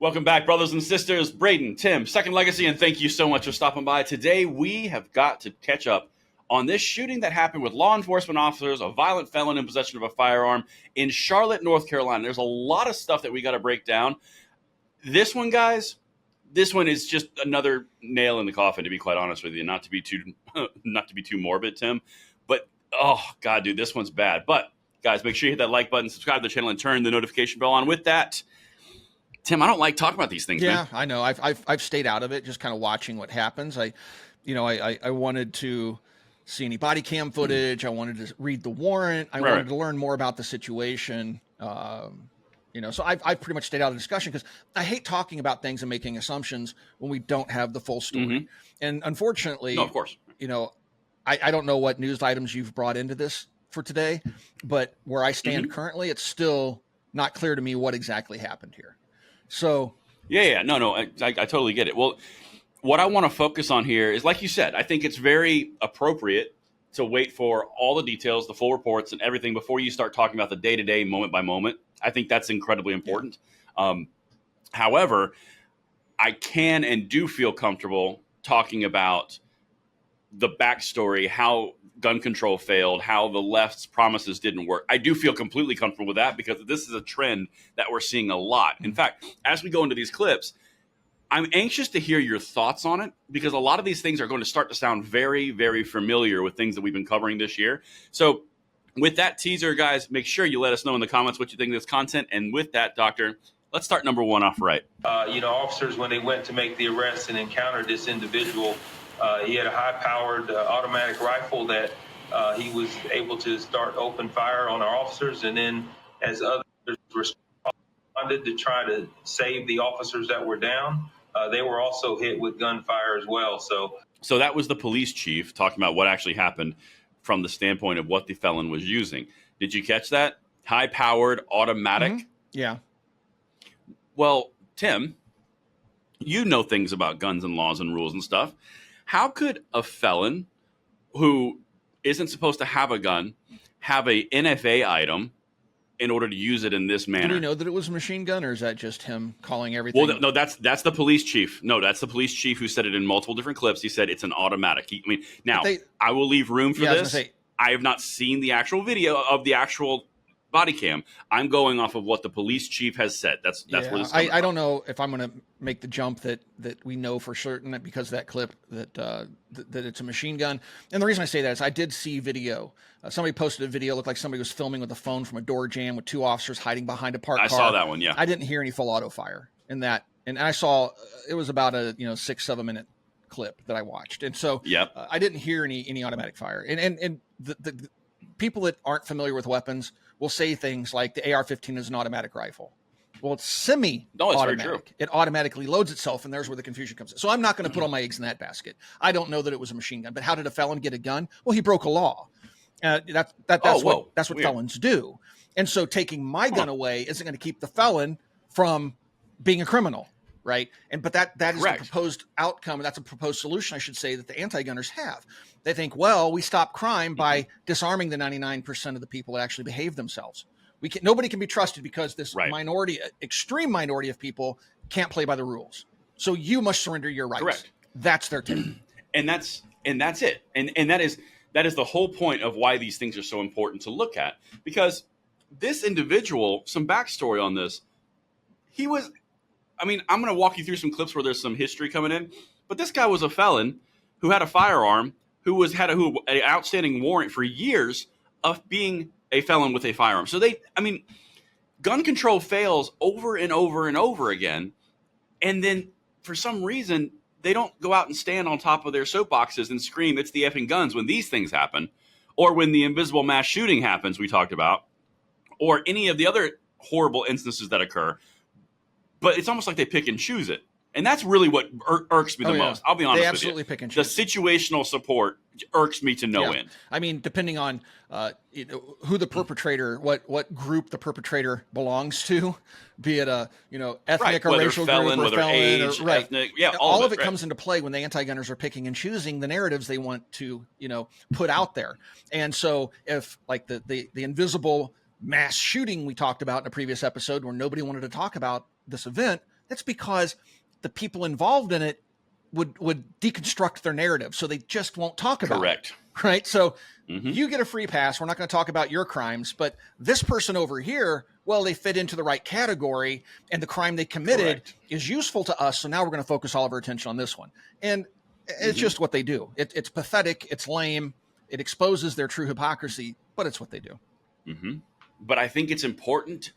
Welcome back, brothers and sisters. Braden, Tim, Second Legacy, and thank you so much for stopping by. Today, we have got to catch up on this shooting that happened with law enforcement officers, a violent felon in possession of a firearm in Charlotte, North Carolina. There's a lot of stuff that we got to break down. This one, guys, this one is just another nail in the coffin, to be quite honest with you. Not to be too morbid, Tim, but oh god, dude, this one's bad. But guys, make sure you hit that like button, subscribe to the channel, and turn the notification bell on. With that, Tim, I don't like talking about these things. Yeah, man. I know. I've stayed out of it, just kind of watching what happens. I wanted to see any body cam footage. I wanted to read the warrant. I wanted to learn more about the situation. So I've pretty much stayed out of the discussion because I hate talking about things and making assumptions when we don't have the full story. Mm-hmm. And unfortunately, no, of course, I don't know what news items you've brought into this for today, but where I stand currently, it's still not clear to me what exactly happened here. So no, I totally get it. Well, what I want to focus on here is, like you said, I think it's very appropriate to wait for all the details, the full reports, and everything before you start talking about the day-to-day, moment by moment. I think that's incredibly important. Yeah. However, I can and do feel comfortable talking about the backstory, how gun control failed, how the left's promises didn't work. I do feel completely comfortable with that because this is a trend that we're seeing a lot. In fact, as we go into these clips, I'm anxious to hear your thoughts on it because a lot of these things are going to start to sound very, very familiar with things that we've been covering this year. So with that teaser, guys, make sure you let us know in the comments what you think of this content. And with that, Doctor, let's start number one off right. Officers, when they went to make the arrest and encountered this individual, he had a high-powered automatic rifle that he was able to start open fire on our officers. And then as others responded to try to save the officers that were down, they were also hit with gunfire as well. So that was the police chief talking about what actually happened from the standpoint of what the felon was using. Did you catch that? High-powered automatic? Mm-hmm. Yeah. Well, Tim, you know things about guns and laws and rules and stuff. How could a felon who isn't supposed to have a gun have a NFA item in order to use it in this manner? Do we know that it was a machine gun, or is that just him calling everything? Well, no, that's the police chief. No, that's the police chief who said it in multiple different clips. He said it's an automatic. I will leave room for this. I have not seen the actual video of the actual body cam. I'm going off of what the police chief has said. That's where this is coming I don't know if I'm going to make the jump that we know for certain that because of that clip that it's a machine gun. And the reason I say that is I did see video. Somebody posted a video, looked like somebody was filming with a phone from a door jam with two officers hiding behind a parked car. I saw that one, yeah. I didn't hear any full auto fire in that. And I saw it was about a 6-7 minute clip that I watched. And so I didn't hear any automatic fire. And the people that aren't familiar with weapons will say things like the AR-15 is an automatic rifle. Well, it's semi-automatic. No, it's very true. It automatically loads itself, and there's where the confusion comes in. So I'm not going to put all my eggs in that basket. I don't know that it was a machine gun, but how did a felon get a gun? Well, he broke a law. That's what felons do. And so taking my gun away isn't going to keep the felon from being a criminal, right? But that is the proposed outcome, and that's a proposed solution, I should say, that the anti-gunners have. They think, well, we stop crime by disarming the 99% of the people that actually behave themselves. Nobody can be trusted because this extreme minority of people can't play by the rules. So you must surrender your rights. Correct. That's their take. And that's it. And that is the whole point of why these things are so important to look at. Because this individual, some backstory on this, I'm going to walk you through some clips where there's some history coming in, but this guy was a felon who had a firearm, who had an outstanding warrant for years of being a felon with a firearm. So gun control fails over and over and over again. And then for some reason, they don't go out and stand on top of their soapboxes and scream, it's the effing guns when these things happen, or when the invisible mass shooting happens we talked about, or any of the other horrible instances that occur. But it's almost like they pick and choose it. And that's really what irks me the most. I'll be honest with you. They absolutely pick and choose. The situational support irks me to no end. I mean, depending on who the perpetrator, what group the perpetrator belongs to, be it a ethnic or racial group, or felon, age, ethnic, all of it comes into play when the anti-gunners are picking and choosing the narratives they want to put out there. And so if like the invisible mass shooting we talked about in a previous episode where nobody wanted to talk about this event, That's because the people involved in it would deconstruct their narrative, so they just won't talk about Correct. it. Right? So you get a free pass. We're not going to talk about your crimes, but this person over here, well, they fit into the right category, and the crime they committed is useful to us. So now we're going to focus all of our attention on this one. And it's just what they do. It's pathetic. It's lame. It exposes their true hypocrisy, but it's what they do. But I think it's important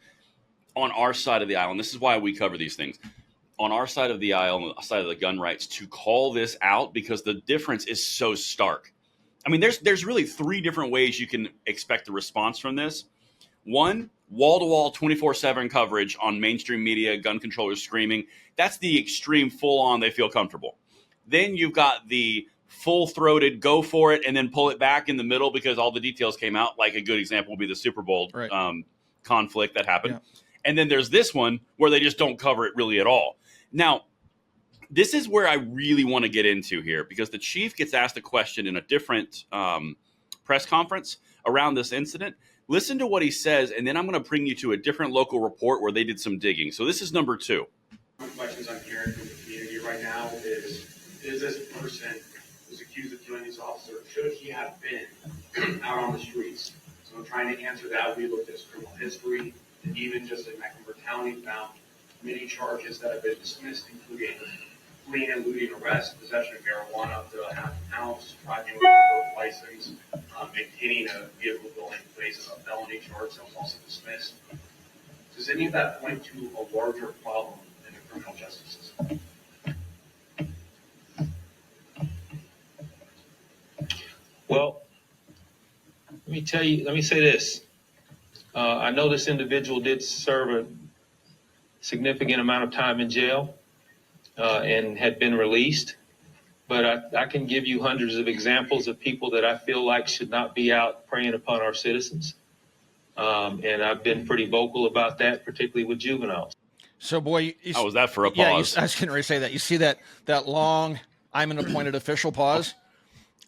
on our side of the aisle, and this is why we cover these things, on our side of the aisle, on the side of the gun rights, to call this out, because the difference is so stark. I mean, there's really 3 different ways you can expect a response from this. One, wall-to-wall, 24/7 coverage on mainstream media, gun controllers screaming. That's the extreme, full-on, they feel comfortable. Then you've got the full-throated, go for it, and then pull it back in the middle because all the details came out. Like a good example would be the Super Bowl conflict that happened. Yeah. And then there's this one where they just don't cover it really at all. Now, this is where I really want to get into here, because the chief gets asked a question in a different press conference around this incident. Listen to what he says, and then I'm going to bring you to a different local report where they did some digging. So this is number 2. One of the questions I'm hearing from the community right now is this person who's accused of killing this officer, should he have been out on the streets? So I'm trying to answer that. We looked at his criminal history, and even just in Mecklenburg County found many charges that have been dismissed, including fleeing and looting arrest, possession of marijuana up to a half ounce, driving with a license, maintaining a vehicle going in place of a felony charge that was also dismissed. Does any of that point to a larger problem in the criminal justice system? Well, let me say this. I know this individual did serve a significant amount of time in jail and had been released. But I can give you hundreds of examples of people that I feel like should not be out preying upon our citizens. And I've been pretty vocal about that, particularly with juveniles. So, boy, how was that for a pause? Yeah, I was going to say that. You see that long, I'm an appointed official pause?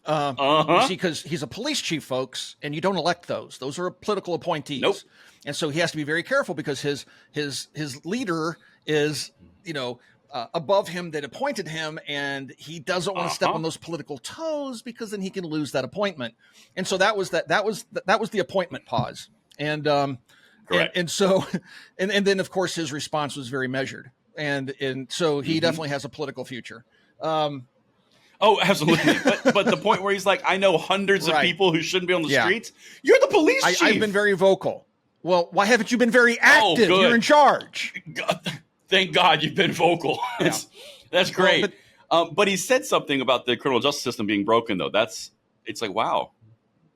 You see, because he's a police chief, folks, and you don't elect those. Those are political appointees. Nope. And so he has to be very careful because his leader is, above him that appointed him, and he doesn't want to step on those political toes because then he can lose that appointment. And so that was the appointment pause. And so then of course his response was very measured. And so he definitely has a political future. Oh, absolutely. But the point where he's like, I know hundreds of people who shouldn't be on the streets. You're the police chief. I've been very vocal. Well, why haven't you been very active? You're in charge. Thank God you've been vocal. That's great. But he said something about the criminal justice system being broken, though. It's like, wow.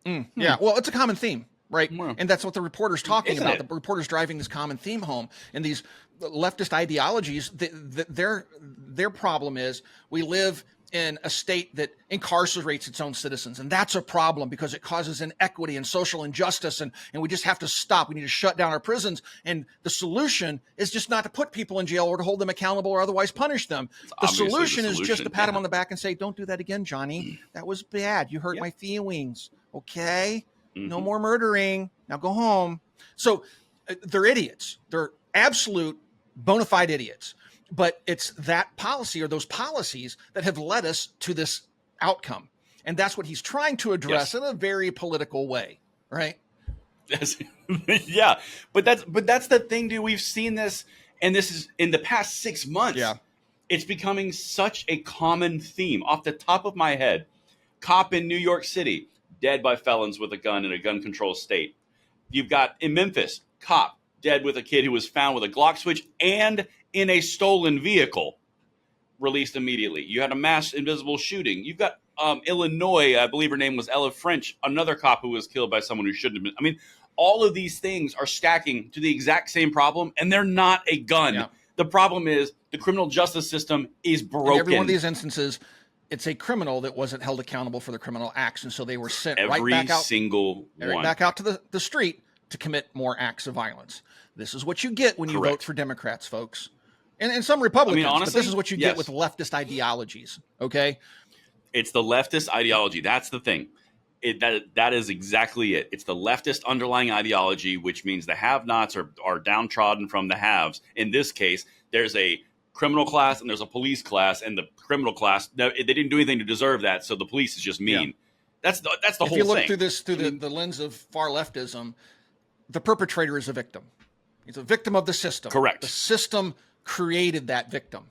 Yeah, well, it's a common theme, right? Wow. And that's what the reporter's talking Isn't about. it? The reporter's driving this common theme home. And these leftist ideologies, their problem is we live in a state that incarcerates its own citizens. And that's a problem because it causes inequity and social injustice. And we just have to stop. We need to shut down our prisons. And the solution is just not to put people in jail or to hold them accountable or otherwise punish them. The solution is just to pat them on the back and say, don't do that again, Johnny. That was bad. You hurt my feelings. Okay. No more murdering. Now go home. So they're idiots. They're absolute bona fide idiots. But it's that policy or those policies that have led us to this outcome. And that's what he's trying to address in a very political way, right? Yeah. But that's the thing, dude. We've seen this, and this is in the past 6 months. Yeah. It's becoming such a common theme. Off the top of my head, cop in New York City, dead by felons with a gun in a gun control state. You've got in Memphis, cop dead with a kid who was found with a Glock switch and in a stolen vehicle, released immediately. You had a mass invisible shooting. You've got Illinois, I believe her name was Ella French, another cop who was killed by someone who shouldn't have been. I mean, all of these things are stacking to the exact same problem, and they're not a gun. Yeah. The problem is the criminal justice system is broken. In every one of these instances, it's a criminal that wasn't held accountable for the criminal acts, and so they were sent right back out to the street to commit more acts of violence. This is what you get when you vote for Democrats, folks. And some Republicans, honestly, but this is what you get with leftist ideologies, okay? It's the leftist ideology. That's the thing. That is exactly it. It's the leftist underlying ideology, which means the have-nots are downtrodden from the haves. In this case, there's a criminal class and there's a police class, and the criminal class, they didn't do anything to deserve that, so the police is just mean. Yeah. That's the whole thing. If you look through this through the lens of far leftism, the perpetrator is a victim. He's a victim of the system. Correct. The system created that victim,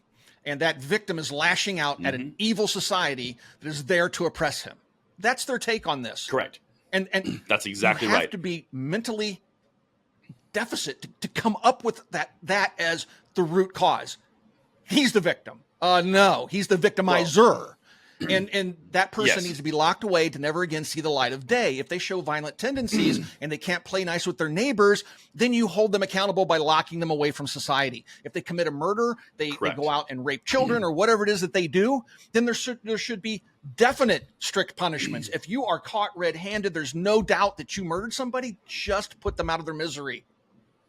and that victim is lashing out at an evil society that is there to oppress him. That's their take on this. Correct. And that's exactly you have right. to be mentally deficit to come up with that as the root cause. He's the victim. No, he's the victimizer. And that person needs to be locked away to never again see the light of day. If they show violent tendencies and they can't play nice with their neighbors, then you hold them accountable by locking them away from society. If they commit a murder, they go out and rape children or whatever it is that they do, then there should be definite strict punishments. If you are caught red-handed, there's no doubt that you murdered somebody, just put them out of their misery.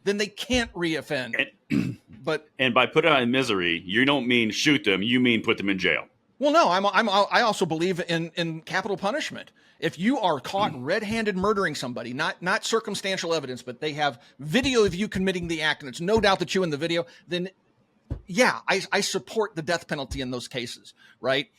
Then they can't reoffend. And by put out in misery, you don't mean shoot them, you mean put them in jail. Well, no, I also believe in capital punishment. If you are caught red-handed murdering somebody, not circumstantial evidence, but they have video of you committing the act, and it's no doubt that you in the video, then yeah, I support the death penalty in those cases, right?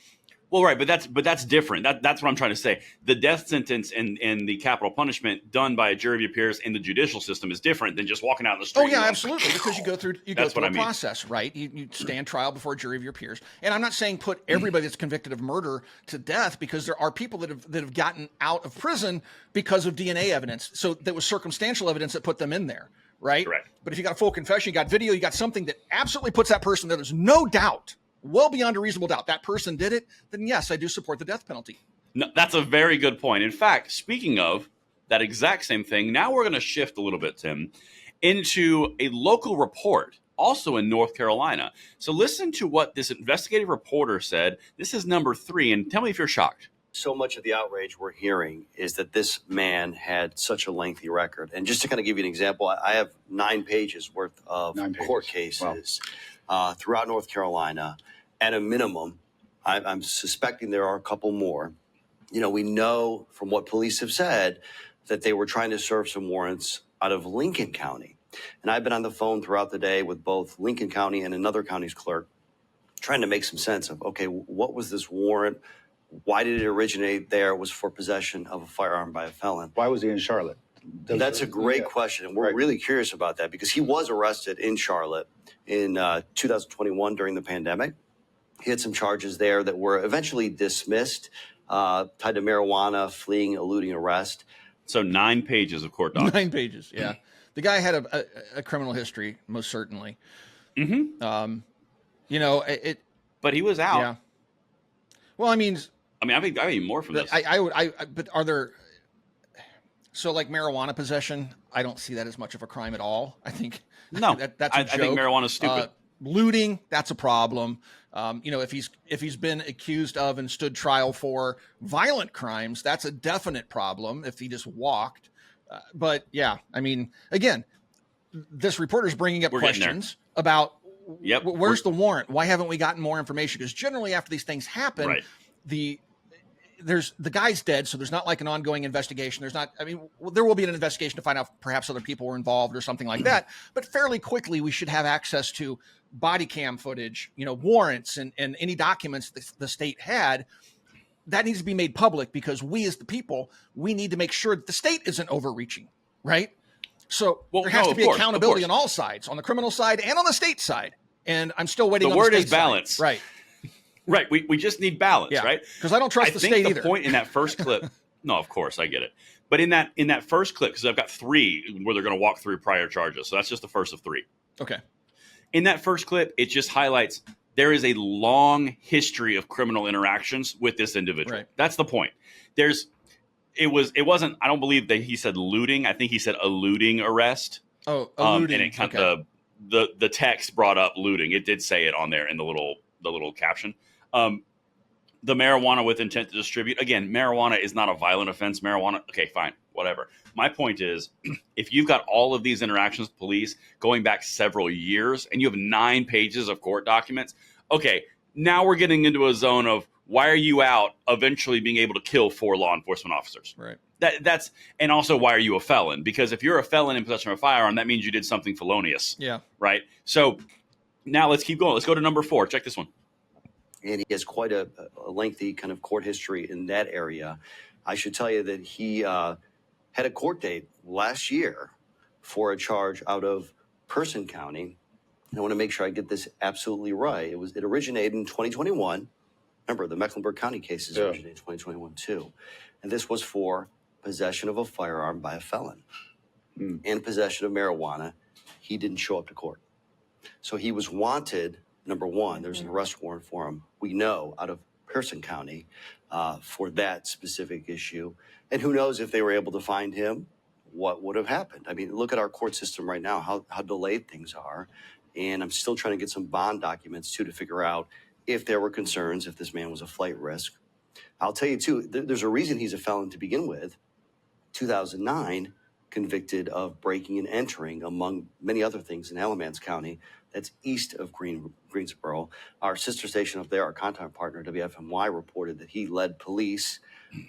Well, right, but that's different. That's what I'm trying to say. The death sentence and the capital punishment done by a jury of your peers in the judicial system is different than just walking out in the street. Oh yeah, absolutely. Because you go through a process, right? You stand trial before a jury of your peers. And I'm not saying put everybody that's convicted of murder to death, because there are people that have gotten out of prison because of DNA evidence. So there was circumstantial evidence that put them in there, right? Correct. But if you got a full confession, you got video, you got something that absolutely puts that person there, there's no doubt, well beyond a reasonable doubt, that person did it, then yes, I do support the death penalty. No, that's a very good point. In fact, speaking of that exact same thing, now we're going to shift a little bit, Tim, into a local report, also in North Carolina. So listen to what this investigative reporter said. This is number 3, and tell me if you're shocked. So much of the outrage we're hearing is that this man had such a lengthy record. And just to kind of give you an example, I have 9 pages worth of court cases throughout North Carolina. At a minimum, I'm suspecting there are a couple more. You know, we know from what police have said that they were trying to serve some warrants out of Lincoln County. And I've been on the phone throughout the day with both Lincoln County and another county's clerk, trying to make some sense of, okay, what was this warrant? Why did it originate there? It was for possession of a firearm by a felon. Why was he in Charlotte? That's a great question. And we're really curious about that, because he was arrested in Charlotte in 2021 during the pandemic. He had some charges there that were eventually dismissed, tied to marijuana, fleeing, eluding arrest. So 9 pages of court documents. 9 pages, yeah. The guy had a criminal history, most certainly. Mm-hmm. You know, but he was out. Yeah. Well, I mean, I mean more from this. But are there? So, like marijuana possession, I don't see that as much of a crime at all. I think no, that's a joke. I think marijuana's stupid. Looting, that's a problem. You know, if he's been accused of and stood trial for violent crimes, that's a definite problem. If he just walked, but yeah, I mean, again, this reporter's bringing up questions about where's the warrant? Why haven't we gotten more information? Because generally, after these things happen, the guy's dead, so there's not like an ongoing investigation. There's not, I mean, there will be an investigation to find out if perhaps other people were involved or something like that. But fairly quickly, we should have access to body cam footage, you know, warrants and any documents the state had. That needs to be made public, because we as the people, we need to make sure that the state isn't overreaching, right? So there has to be accountability on all sides, on the criminal side and on the state side. And I'm still waiting on the state side. The word is balance. Right. Right. We just need balance, right? Because I don't trust the state either. The point in that first clip, no, of course, I get it. But in that first clip, because I've got 3 where they're going to walk through prior charges. So that's just the first of 3. Okay. In that first clip, it just highlights there is a long history of criminal interactions with this individual. Right. That's the point. It wasn't, I don't believe that he said looting. I think he said eluding arrest. Oh, eluding. And it kind of, the text brought up looting. It did say it on there in the little caption. The marijuana with intent to distribute. Again, marijuana is not a violent offense. Marijuana, okay, fine, whatever. My point is, if you've got all of these interactions with police going back several years and you have 9 pages of court documents, okay, now we're getting into a zone of why are you out eventually being able to kill 4 law enforcement officers? Right. That's and also why are you a felon? Because if you're a felon in possession of a firearm, that means you did something felonious. Yeah. Right. So Now let's keep going. Let's go to number 4. Check this one. And he has quite a lengthy kind of court history in that area. I should tell you that he had a court date last year for a charge out of Person County. And I want to make sure I get this absolutely right. It originated in 2021. Remember, the Mecklenburg County cases originated in 2021 too. And this was for possession of a firearm by a felon and possession of marijuana. He didn't show up to court. So he was wanted, number one, there's an arrest warrant for him, we know, out of Person County for that specific issue. And who knows if they were able to find him, what would have happened. I mean, look at our court system right now, how delayed things are. And I'm still trying to get some bond documents, too, to figure out if there were concerns, if this man was a flight risk. I'll tell you, too, there's a reason he's a felon to begin with. 2009, convicted of breaking and entering, among many other things, in Alamance County. That's east of Greensboro. Our sister station up there, our contact partner, WFMY, reported that he led police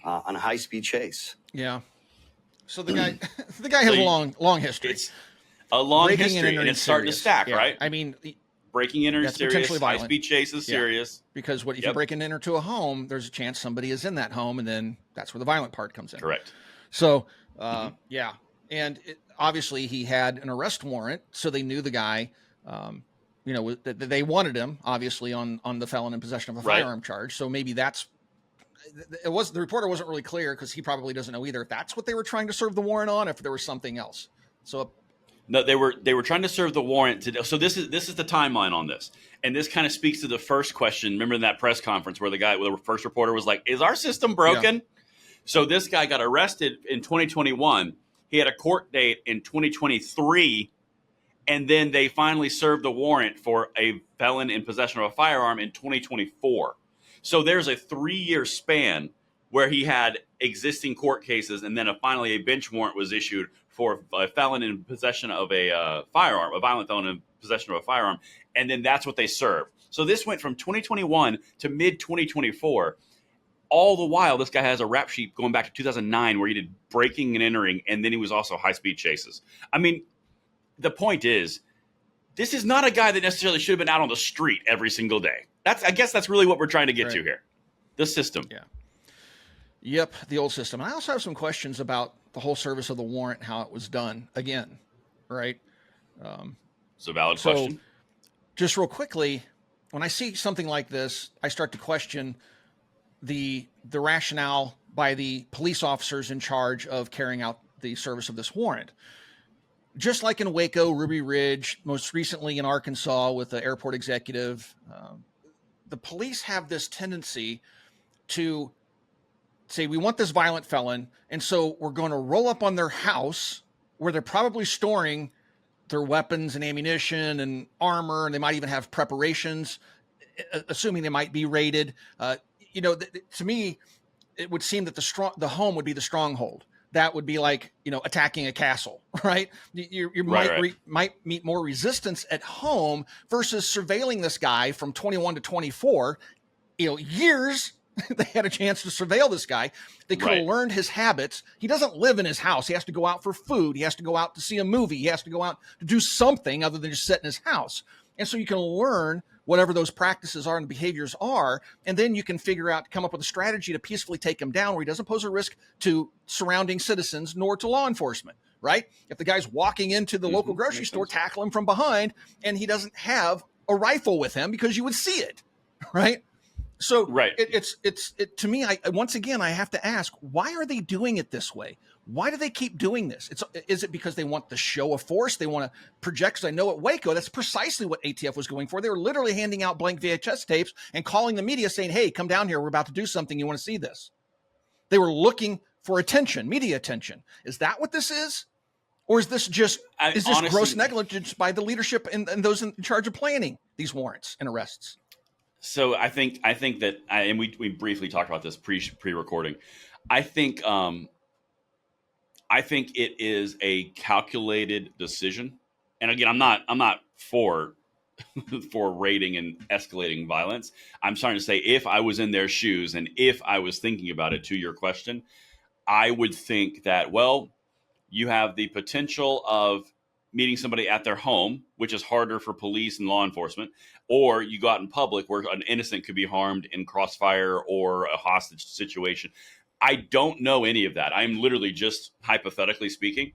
on a high-speed chase. Yeah. So the guy has a long history. It's a long history, and it's starting to stack, right? I mean, breaking and enter is serious. High-speed chase is serious. Because if you break and enter to a home, there's a chance somebody is in that home, and then that's where the violent part comes in. Correct. So, yeah. And obviously he had an arrest warrant, so they knew the guy, that they wanted him, obviously, on the felon in possession of a firearm charge. So maybe the reporter wasn't really clear, because he probably doesn't know either if that's what they were trying to serve the warrant on, if there was something else. So no, they were trying to serve the warrant to. So this is the timeline on this, and this kind of speaks to the first question. Remember in that press conference where the first reporter was like, "Is our system broken?" Yeah. So this guy got arrested in 2021. He had a court date in 2023, and then they finally served the warrant for a felon in possession of a firearm in 2024. So there's a 3-year span where he had existing court cases, and then finally a bench warrant was issued for a felon in possession of a firearm, a violent felon in possession of a firearm, and then that's what they served. So this went from 2021 to mid-2024. All the while, this guy has a rap sheet going back to 2009 where he did breaking and entering, and then he was also high-speed chases. I mean, the point is, this is not a guy that necessarily should have been out on the street every single day. I guess that's really what we're trying to get to here. The system. Yeah. Yep, the old system. And I also have some questions about the whole service of the warrant, how it was done again, right? It's a valid question. Just real quickly, when I see something like this, I start to question the rationale by the police officers in charge of carrying out the service of this warrant. Just like in Waco, Ruby Ridge, most recently in Arkansas with the airport executive, the police have this tendency to say, we want this violent felon, and so we're going to roll up on their house where they're probably storing their weapons and ammunition and armor, and they might even have preparations, assuming they might be raided. To me, it would seem that the home would be the stronghold. That would be like, attacking a castle, right? You might meet more resistance at home versus surveilling this guy from 21 to 24, years. They had a chance to surveil this guy. They could have learned his habits. He doesn't live in his house. He has to go out for food. He has to go out to see a movie. He has to go out to do something other than just sit in his house. And so you can learn whatever those practices are and behaviors are, and then you can come up with a strategy to peacefully take him down where he doesn't pose a risk to surrounding citizens nor to law enforcement, right? If the guy's walking into the local grocery store, tackle him from behind, and he doesn't have a rifle with him because you would see it, right? So it's to me, once again, I have to ask, why are they doing it this way? Why do they keep doing this? Is it because they want the show of force? They want to project? Because I know at Waco, that's precisely what ATF was going for. They were literally handing out blank VHS tapes and calling the media saying, "Hey, come down here. We're about to do something. You want to see this?" They were looking for attention, media attention. Is that what this is? Or is this honestly, gross negligence by the leadership and those in charge of planning these warrants and arrests? So I think that, and we briefly talked about this pre-recording. I think it is a calculated decision. And again, I'm not for raiding and escalating violence. I'm starting to say, if I was in their shoes and if I was thinking about it, to your question, I would think that, well, you have the potential of meeting somebody at their home, which is harder for police and law enforcement, or you go out in public where an innocent could be harmed in crossfire or a hostage situation. I don't know any of that. I'm literally just hypothetically speaking.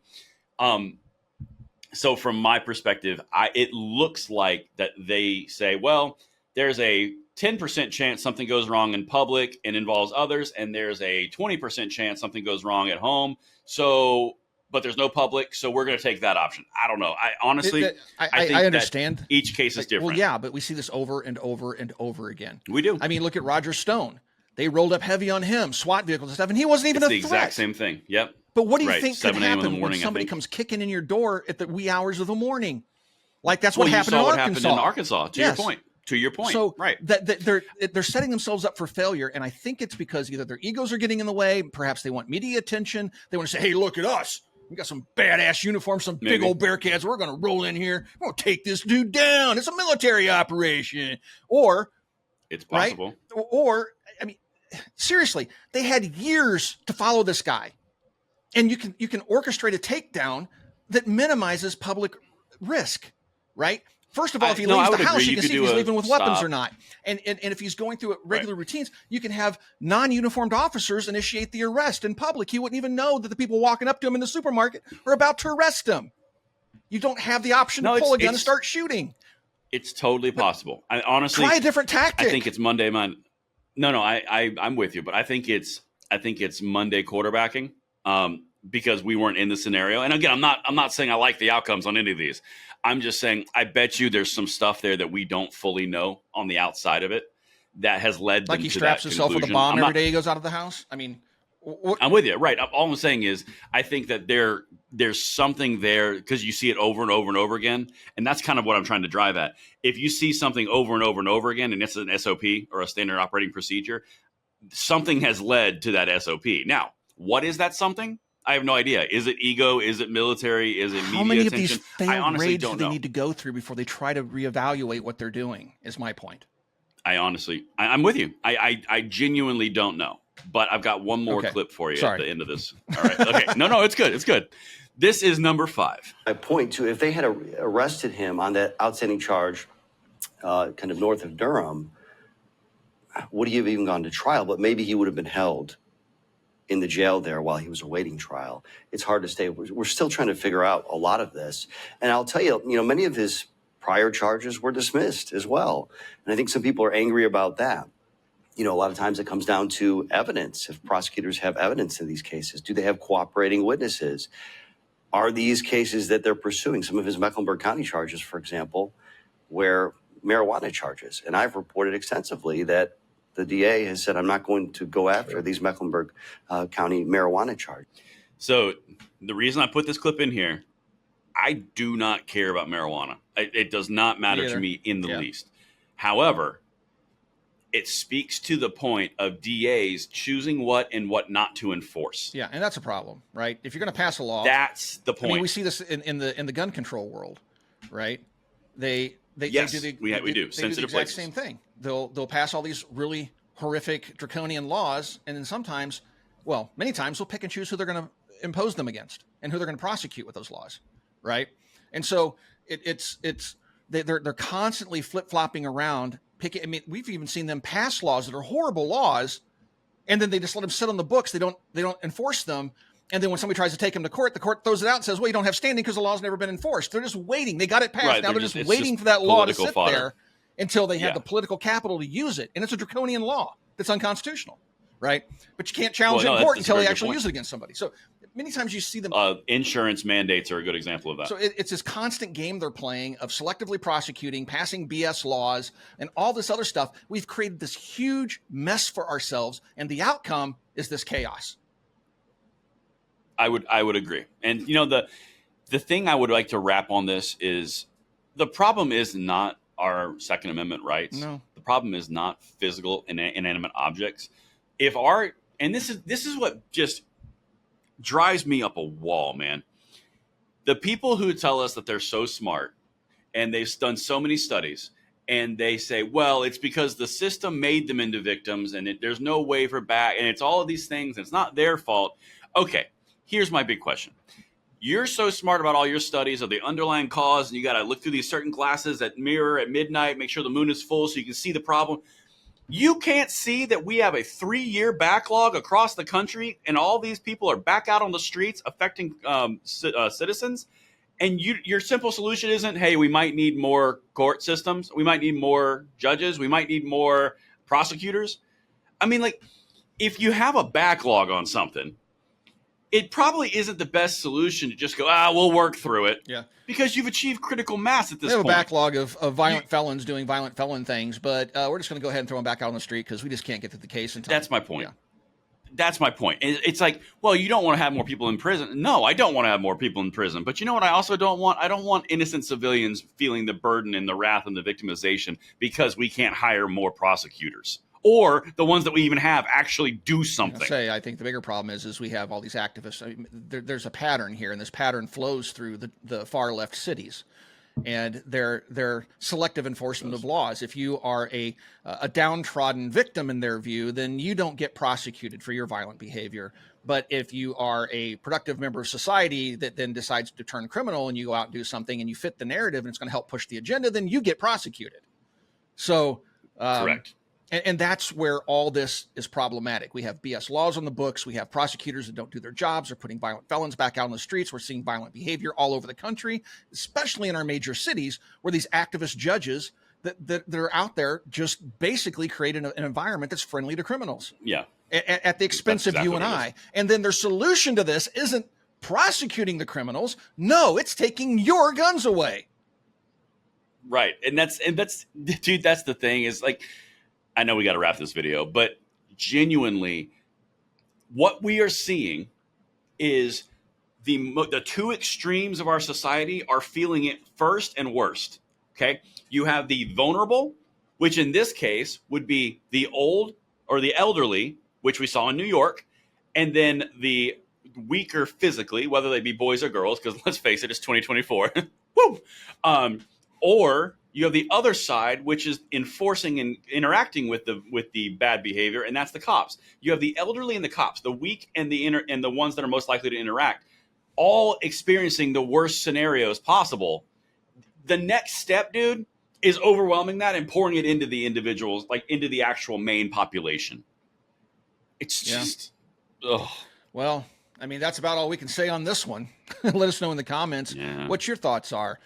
So from my perspective, it looks like that they say, well, there's a 10% chance something goes wrong in public and involves others, and there's a 20% chance something goes wrong at home. So, but there's no public, so we're going to take that option. I don't know. I honestly, I think understand. That each case is different. Well, yeah, but we see this over and over and over again. We do. I mean, look at Roger Stone. They rolled up heavy on him, SWAT vehicles and stuff, and he wasn't even it's a the threat. exact same thing. Yep. But what do you think could 7 a.m. in the happen morning, when somebody comes kicking in your door at the wee hours of the morning? Like that's what happened in Arkansas. Happened in Arkansas. To your point. So right. They're setting themselves up for failure, and I think it's because either their egos are getting in the way, perhaps they want media attention. They want to say, "Hey, look at us. We got some badass uniforms, some big old Bearcats. We're going to roll in here. We're going to take this dude down. It's a military operation." Or it's possible. Right? Or I mean, seriously, they had years to follow this guy, and you can orchestrate a takedown that minimizes public risk, right? First of all, if he leaves the house, you can see if he's leaving with weapons or not. And if he's going through regular routines, you can have non-uniformed officers initiate the arrest in public. He wouldn't even know that the people walking up to him in the supermarket are about to arrest him. You don't have the option to pull a gun and start shooting. It's totally possible. I honestly try a different tactic. I think it's Monday. No, I'm with you, but I think it's Monday quarterbacking. Because we weren't in the scenario. And again, I'm not saying I like the outcomes on any of these. I'm just saying I bet you there's some stuff there that we don't fully know on the outside of it that has led them to that conclusion. Like he straps himself with a bomb every day he goes out of the house? I mean, I'm with you. Right. All I'm saying is I think that there's something there because you see it over and over and over again. And that's kind of what I'm trying to drive at. If you see something over and over and over again, and it's an SOP or a standard operating procedure, something has led to that SOP. Now, what is that something? I have no idea. Is it ego? Is it military? Is it media How many attention? of these failed raids do they know. need to go through before they try to reevaluate what they're doing is my point. I'm with you. I genuinely don't know. But I've got one more clip for you at the end of this. All right. Okay. No, it's good. It's good. This is number 5. I point to if they had arrested him on that outstanding charge kind of north of Durham, would he have even gone to trial? But maybe he would have been held in the jail there while he was awaiting trial. It's hard to say. We're still trying to figure out a lot of this. And I'll tell you, many of his prior charges were dismissed as well. And I think some people are angry about that. A lot of times it comes down to evidence. If prosecutors have evidence in these cases, do they have cooperating witnesses? Are these cases that they're pursuing, some of his Mecklenburg County charges, for example, where marijuana charges? And I've reported extensively that the DA has said, I'm not going to go after these Mecklenburg County marijuana charges. So the reason I put this clip in here, I do not care about marijuana. It does not matter to me in the least. However, it speaks to the point of DAs choosing what and what not to enforce. Yeah, and that's a problem, right? If you're going to pass a law, that's the point. I mean, we see this in the gun control world, right? They do the exact same thing. They'll pass all these really horrific draconian laws, and then many times they'll pick and choose who they're going to impose them against and who they're going to prosecute with those laws, right? And so they're constantly flip-flopping around. I mean, we've even seen them pass laws that are horrible laws, and then they just let them sit on the books. They don't enforce them. And then when somebody tries to take them to court, the court throws it out and says, well, you don't have standing because the law's never been enforced. They're just waiting. They got it passed. Right, now they're just waiting for that law to sit there until they have the political capital to use it. And it's a draconian law that's unconstitutional, right? But you can't challenge it in court until they actually use it against somebody. So many times you see them. Insurance mandates are a good example of that. So it's this constant game they're playing of selectively prosecuting, passing BS laws, and all this other stuff. We've created this huge mess for ourselves, and the outcome is this chaos. I would agree. And the thing I would like to wrap on this is the problem is not our Second Amendment rights. No. The problem is not physical and inanimate objects. This is what just drives me up a wall, man. The people who tell us that they're so smart and they've done so many studies and they say, well, it's because the system made them into victims and there's no way for back and it's all of these things. And it's not their fault. Okay. Here's my big question. you're so smart about all your studies of the underlying cause, and you got to look through these certain glasses that mirror at midnight, make sure the moon is full so you can see the problem. You can't see that we have a 3-year backlog across the country, and all these people are back out on the streets affecting citizens. And your simple solution isn't, hey, we might need more court systems. We might need more judges. We might need more prosecutors. I mean, like, if you have a backlog on something, it probably isn't the best solution to just go, we'll work through it. Yeah. Because you've achieved critical mass at this point. We have a backlog of violent felons doing violent felon things, but we're just going to go ahead and throw them back out on the street because we just can't get through the case in time. That's my point. Yeah. That's my point. It's like, well, you don't want to have more people in prison. No, I don't want to have more people in prison. But you know what I also don't want? I don't want innocent civilians feeling the burden and the wrath and the victimization because we can't hire more prosecutors. Or the ones that we even have actually do something. I think the bigger problem is we have all these activists. I mean, there's a pattern here, and this pattern flows through the far left cities. And their selective enforcement of laws. If you are a downtrodden victim in their view, then you don't get prosecuted for your violent behavior. But if you are a productive member of society that then decides to turn criminal and you go out and do something and you fit the narrative and it's going to help push the agenda, then you get prosecuted. So correct. And that's where all this is problematic. We have BS laws on the books. We have prosecutors that don't do their jobs. They're putting violent felons back out on the streets. We're seeing violent behavior all over the country, especially in our major cities where these activist judges that are out there just basically create an environment that's friendly to criminals. Yeah. At the expense of you and I. And then their solution to this isn't prosecuting the criminals. No, it's taking your guns away. Right. And that's dude, that's the thing is like, I know we got to wrap this video, but genuinely, what we are seeing is the two extremes of our society are feeling it first and worst. Okay, you have the vulnerable, which in this case would be the old or the elderly, which we saw in New York, and then the weaker physically, whether they be boys or girls, because let's face it, it's 2024. Woo! Or you have the other side, which is enforcing and interacting with the bad behavior, and that's the cops. You have the elderly and the cops, the weak and the ones that are most likely to interact, all experiencing the worst scenarios possible. The next step, dude, is overwhelming that and pouring it into the individuals, like into the actual main population. It's just, ugh. Well, I mean, that's about all we can say on this one. Let us know in the comments what your thoughts are.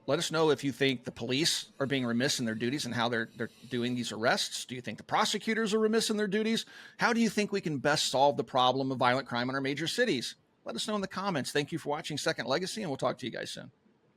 Let us know if you think the police are being remiss in their duties and how they're doing these arrests. Do you think the prosecutors are remiss in their duties? How do you think we can best solve the problem of violent crime in our major cities? Let us know in the comments. Thank you for watching Second Legacy, and we'll talk to you guys soon.